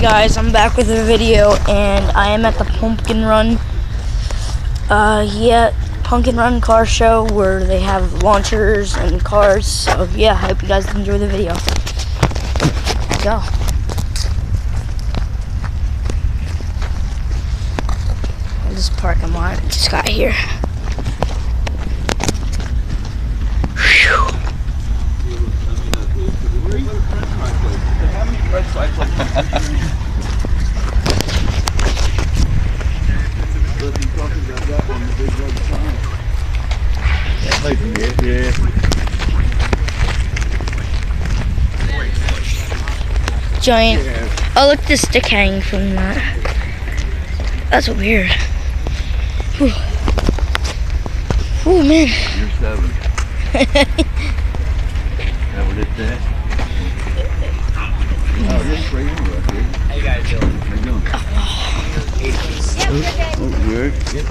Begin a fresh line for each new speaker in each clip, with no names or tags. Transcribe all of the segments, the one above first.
guys, I'm back with a video, and I am at the Pumpkin Run Pumpkin Run car show where they have launchers and cars. So yeah, I hope you guys enjoy the video. Let's go. This parking lot just got here. Giant. Oh, look, the stick hanging from that. That's weird. Whew. Oh man.
You're 7. That what it said? Oh, this right here. How you guys doing? How you doing? Oh, good. Yep.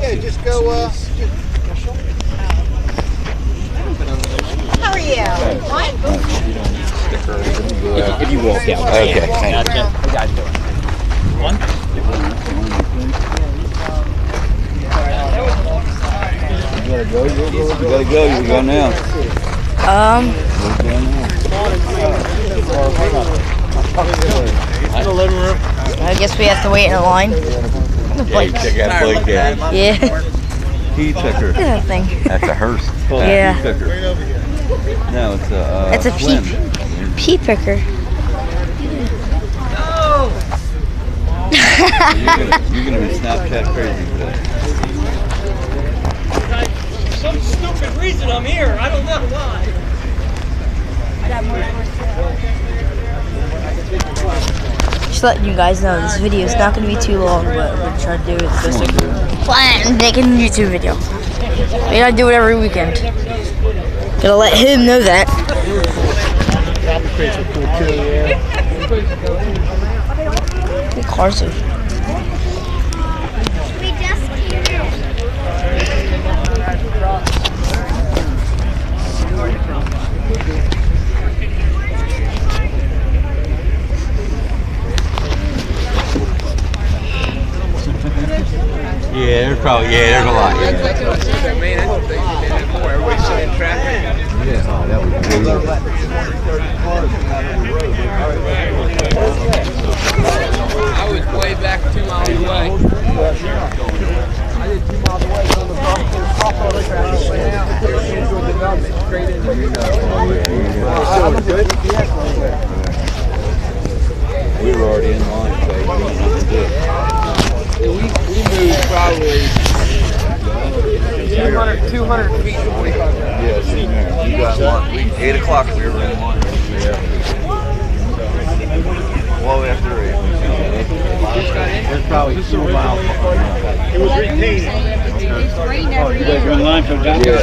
Yeah, just go, How are you? What?
If you walk out.
Okay, thank you.
Gotcha. How you guys doing? One?
You gotta go, you go now.
In the living room.
I guess we have to wait in a line.
Blake, check out Blake out.
Yeah.
Key picker.
Look at that thing.
That's a hearse.
Yeah.
Key picker. No, it's a
It's a pea picker.
You're gonna be Snapchat crazy today.
For some stupid reason I'm here. I don't know why.
Just letting you guys know this video is not going to be too long, but we're going to try to do it the best I can. Plan making a YouTube video. We gotta do it every weekend. Gotta let him know that. Good cars are.
Yeah, there's probably, there's a lot.
Everybody's sitting in traffic.
Yeah, oh, that was good.
I was way back 2 miles away. I did 2 miles away from the crossover traffic right now. Straight into
I'm good. We were already in line, so we don't have to do it.
we moved probably 200 feet to 45 minutes.
Yeah, same there. You got one. 8 o'clock we were in one. Yeah. Well after 8. There's probably 2 miles.
It was retained.
Oh, you guys are in line for that? Yeah.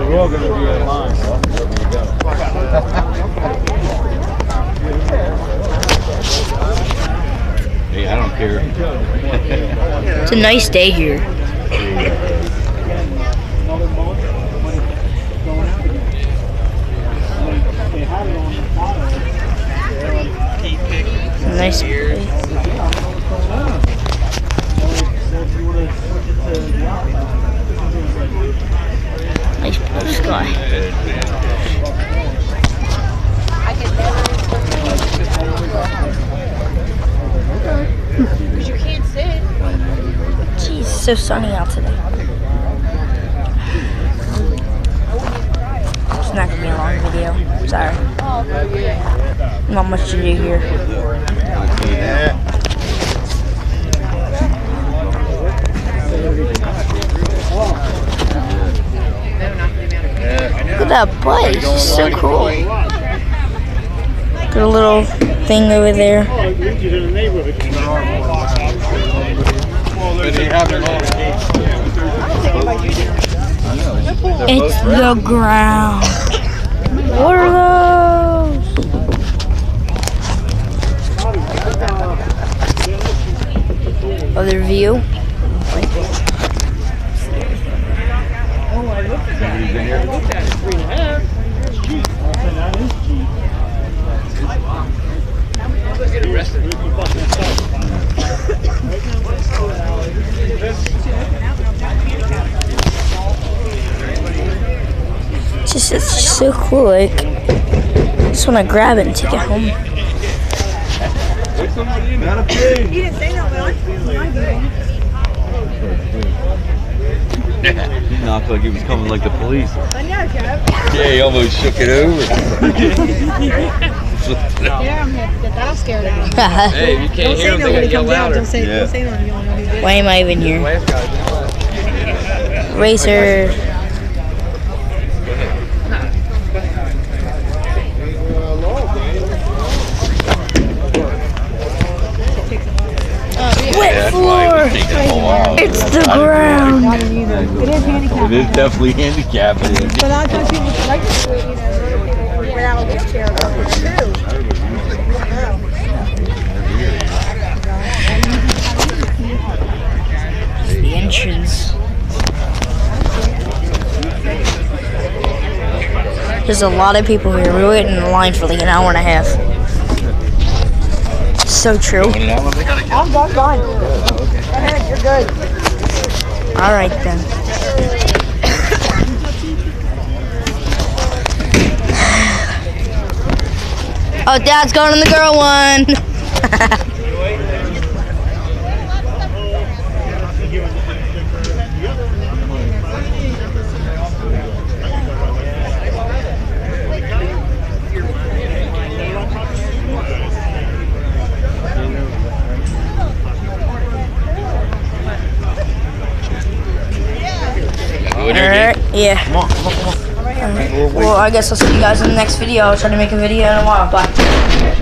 We're all going to be in line, so there you go. Hey, I don't care.
It's a nice day here. Nice place. Nice blue sky.
Because you can't sit.
Jeez, it's so sunny out today. It's not gonna be a long video. Sorry. Not much to do here. Look at that place. It's so cool. Got a little thing over there. It's the ground. What are those? Other view.
Somebody's in here.
Let's get arrested.
It's just so cool. Like, I just want to grab it and take it home.
Not a pig.
You didn't say no, but
He knocked like he was coming like the police.
I know, Joe.
Yeah, he almost shook it over.
Yeah, I'm gonna get that scared out of him.
Hey, if you can't
Don't
hear
say
them,
no
they
when
gotta
he
yell
comes out.
louder.
Don't say
Yeah.
no. You don't know who did it.
Why am I even here?
Last guy did.
Racer. Wet floor. It's the ground.
It is handicapped.
It is definitely handicapped.
But I thought people would like to do it, you know, without a wheelchair too.
The entrance. There's a lot of people here. We're waiting in line for like an hour and a half. So true.
I'm done. Go ahead, you're good.
All right then. Oh, Dad's going on the girl one. Yeah.
Come on, come on, come on.
Well, I guess I'll see you guys in the next video. I'll try to make a video in a while. Bye.